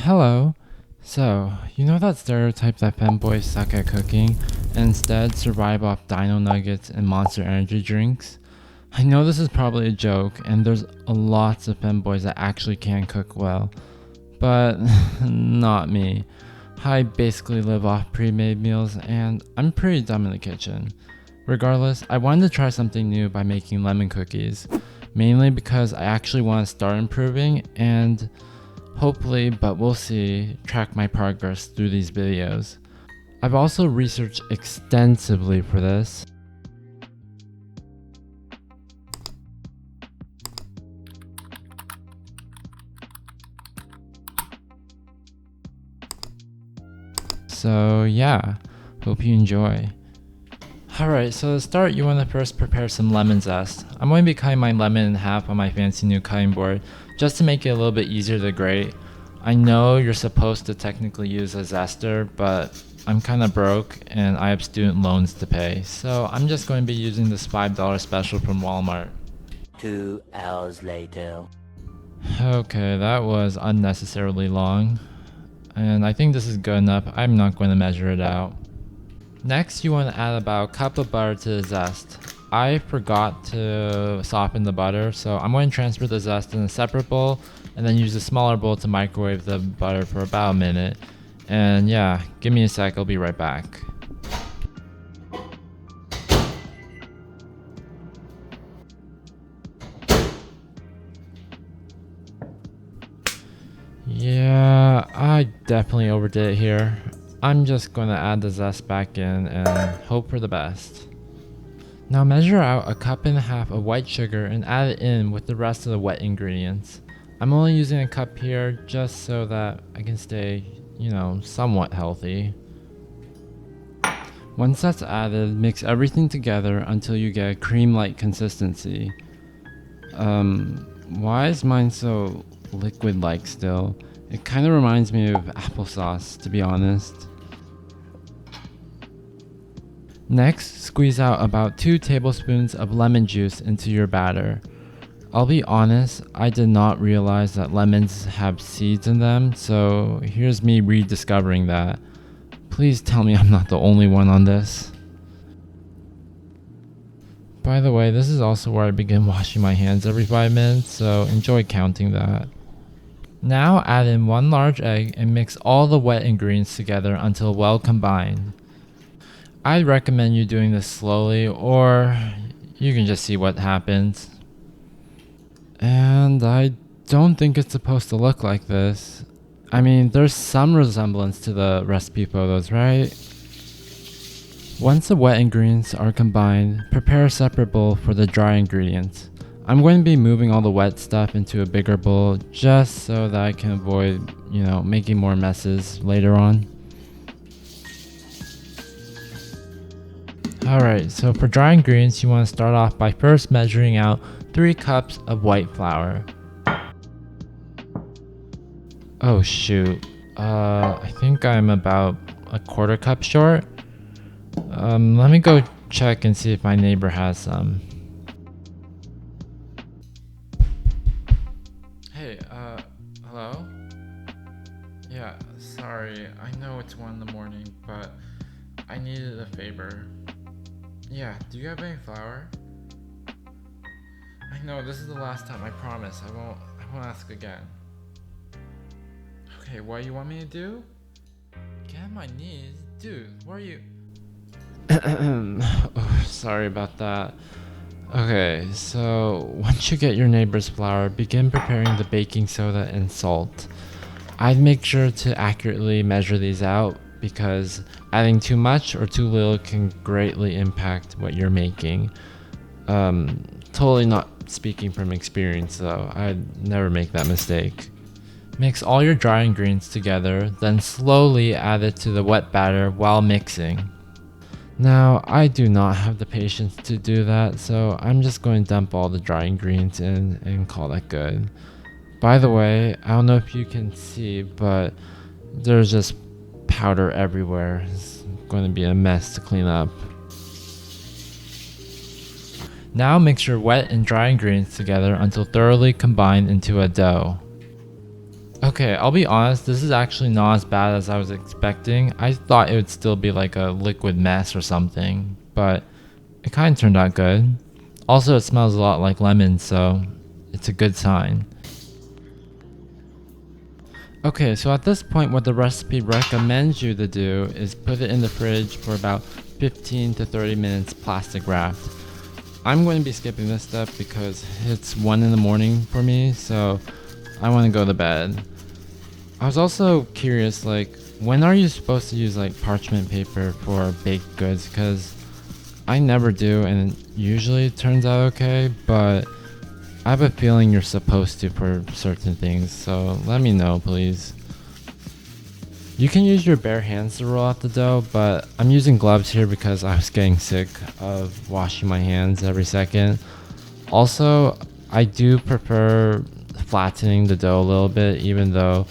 Hello. So, you know that stereotype that femboys suck at cooking and instead survive off dino nuggets and monster energy drinks? I know this is probably a joke, and there's lots of femboys that actually can cook well, but not me. I basically live off pre-made meals, and I'm pretty dumb in the kitchen. Regardless, I wanted to try something new by making lemon cookies, mainly because I actually want to start improving and hopefully, but we'll see, track my progress through these videos. I've also researched extensively for this. So yeah, hope you enjoy. Alright, so to start, you want to first prepare some lemon zest. I'm going to be cutting my lemon in half on my fancy new cutting board, just to make it a little bit easier to grate. I know you're supposed to technically use a zester, but I'm kinda broke and I have student loans to pay, so I'm just going to be using this $5 special from Walmart. 2 hours later. Okay, that was unnecessarily long, and I think this is good enough. I'm not going to measure it out. Next, you want to add about a cup of butter to the zest. I forgot to soften the butter, so I'm going to transfer the zest in a separate bowl and then use a smaller bowl to microwave the butter for about a minute. And yeah, give me a sec, I'll be right back. Yeah, I definitely overdid it here. I'm just gonna add the zest back in and hope for the best. Now measure out a cup and a half of white sugar and add it in with the rest of the wet ingredients. I'm only using a cup here just so that I can stay, somewhat healthy. Once that's added, mix everything together until you get a cream-like consistency. Why is mine so liquid-like still? It kind of reminds me of applesauce, to be honest. Next, squeeze out about 2 tablespoons of lemon juice into your batter. I'll be honest, I did not realize that lemons have seeds in them, so here's me rediscovering that. Please tell me I'm not the only one on this. By the way, this is also where I begin washing my hands every 5 minutes, so enjoy counting that. Now add in 1 large egg and mix all the wet ingredients together until well combined. I'd recommend you doing this slowly, or you can just see what happens. And I don't think it's supposed to look like this. I mean, there's some resemblance to the recipe photos, right? Once the wet ingredients are combined, prepare a separate bowl for the dry ingredients. I'm going to be moving all the wet stuff into a bigger bowl just so that I can avoid, making more messes later on. Alright, so for dry ingredients, you want to start off by first measuring out 3 cups of white flour. Oh shoot, I think I'm about a 1/4 cup short. Let me go check and see if my neighbor has some. Hey, hello? Yeah, sorry, I know it's 1 in the morning, but I needed a favor. Yeah, do you have any flour? I know, this is the last time, I promise. I won't ask again. Okay, what you want me to do? Get on my knees? Dude, where are you? Oh, sorry about that. Okay, so once you get your neighbor's flour, begin preparing the baking soda and salt. I'd make sure to accurately measure these out because adding too much or too little can greatly impact what you're making. Totally not speaking from experience though, I'd never make that mistake. Mix all your dry ingredients together, then slowly add it to the wet batter while mixing. Now, I do not have the patience to do that, so I'm just going to dump all the dry ingredients in and call that good. By the way, I don't know if you can see, but there's just powder everywhere. It's going to be a mess to clean up. Now mix your wet and dry ingredients together until thoroughly combined into a dough. Okay, I'll be honest, this is actually not as bad as I was expecting. I thought it would still be like a liquid mess or something, but it kind of turned out good. Also, it smells a lot like lemon, so it's a good sign. Okay, so at this point, what the recipe recommends you to do is put it in the fridge for about 15 to 30 minutes plastic wrapped. I'm going to be skipping this step because it's 1 in the morning for me, so I want to go to bed. I was also curious, like, when are you supposed to use like parchment paper for baked goods? Because I never do, and it usually turns out okay, but I have a feeling you're supposed to for certain things, so let me know, please. You can use your bare hands to roll out the dough, but I'm using gloves here because I was getting sick of washing my hands every second. Also, I do prefer flattening the dough a little bit, even though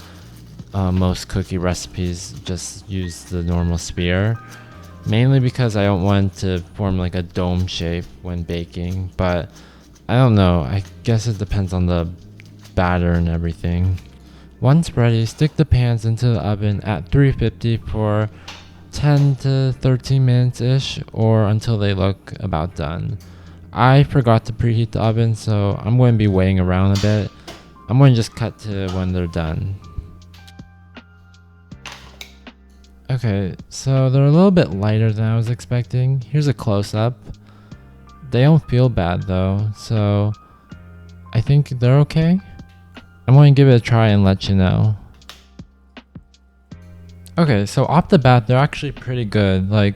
most cookie recipes just use the normal sphere. Mainly because I don't want to form like a dome shape when baking, but I don't know, I guess it depends on the batter and everything. Once ready, stick the pans into the oven at 350 for 10 to 13 minutes ish, or until they look about done. I forgot to preheat the oven, so I'm going to be waiting around a bit. I'm going to just cut to when they're done. Okay, so they're a little bit lighter than I was expecting. Here's a close-up. They don't feel bad though, so I think they're okay. I'm going to give it a try and let you know. Okay, so off the bat, they're actually pretty good. Like,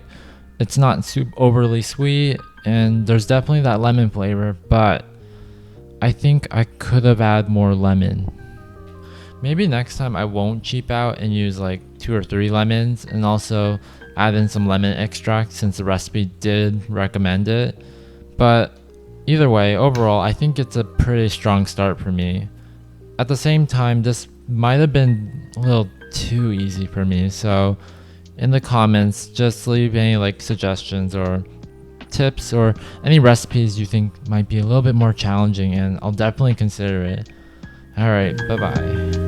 it's not overly sweet, and there's definitely that lemon flavor, but I think I could have added more lemon. Maybe next time I won't cheap out and use like 2 or 3 lemons, and also add in some lemon extract since the recipe did recommend it. But either way, overall, I think it's a pretty strong start for me. At the same time, this might have been a little too easy for me, so in the comments, just leave any like suggestions or tips or any recipes you think might be a little bit more challenging, and I'll definitely consider it. Alright, bye bye.